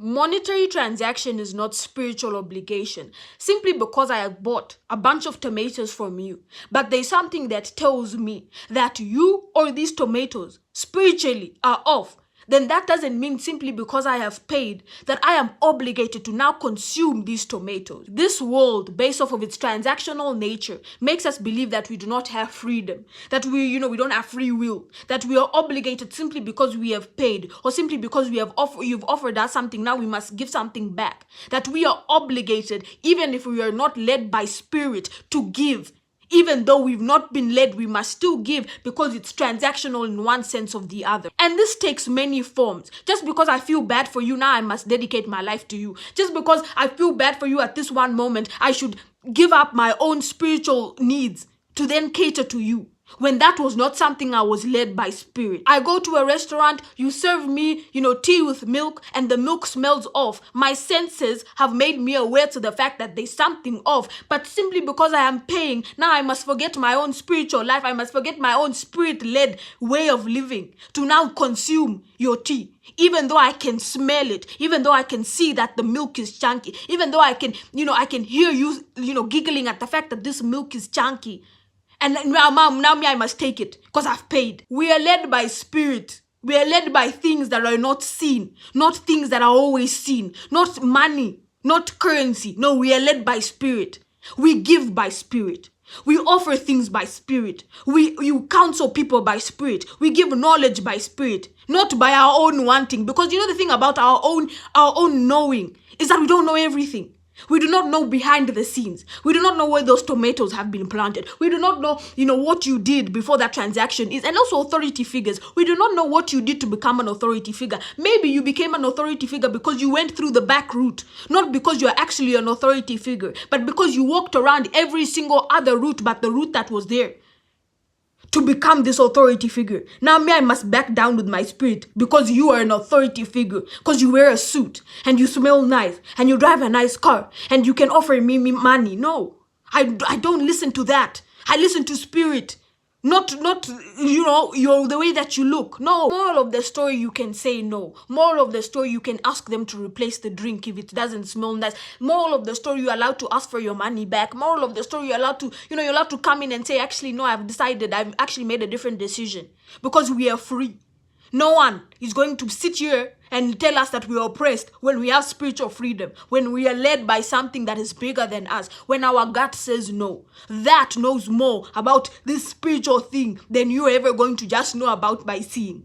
Monetary transaction is not spiritual obligation simply because I have bought a bunch of tomatoes from you. But there's something that tells me that you or these tomatoes spiritually are off. Then that doesn't mean simply because I have paid that I am obligated to now consume these tomatoes. This world, based off of its transactional nature, makes us believe that we do not have freedom, that we don't have free will, that we are obligated simply because we have paid, or simply because you've offered us something, now we must give something back. That we are obligated, even if we are not led by spirit, to give. Even though we've not been led, we must still give because it's transactional in one sense or the other. And this takes many forms. Just because I feel bad for you, now I must dedicate my life to you. Just because I feel bad for you at this one moment, I should give up my own spiritual needs to then cater to you. When that was not something I was led by spirit. I go to a restaurant, you serve me, tea with milk, and the milk smells off. My senses have made me aware to the fact that there's something off. But simply because I am paying, now I must forget my own spiritual life. I must forget my own spirit-led way of living to now consume your tea. Even though I can smell it, even though I can see that the milk is chunky, even though I can hear you, giggling at the fact that this milk is chunky. And now me, I must take it because I've paid. We are led by spirit. We are led by things that are not seen, not things that are always seen, not money, not currency. No, we are led by spirit. We give by spirit. We offer things by spirit. You counsel people by spirit. We give knowledge by spirit, not by our own wanting. Because the thing about our own knowing is that we don't know everything. We do not know behind the scenes. We do not know where those tomatoes have been planted. We do not know, what you did before that transaction is. And also authority figures. We do not know what you did to become an authority figure. Maybe you became an authority figure because you went through the back route. Not because you're actually an authority figure, but because you walked around every single other route but the route that was there to become this authority figure. Now me, I must back down with my spirit because you are an authority figure, because you wear a suit and you smell nice and you drive a nice car and you can offer me money. No, I don't listen to that. I listen to spirit. Not you're the way that you look. No. Moral of the story, you can say no. Moral of the story, you can ask them to replace the drink if it doesn't smell nice. Moral of the story, you're allowed to ask for your money back. Moral of the story, you're allowed to, you're allowed to come in and say, actually, no, I've decided, I've actually made a different decision. Because we are free. No one is going to sit here and tell us that we are oppressed when we have spiritual freedom, when we are led by something that is bigger than us, when our gut says no. That knows more about this spiritual thing than you're ever going to just know about by seeing.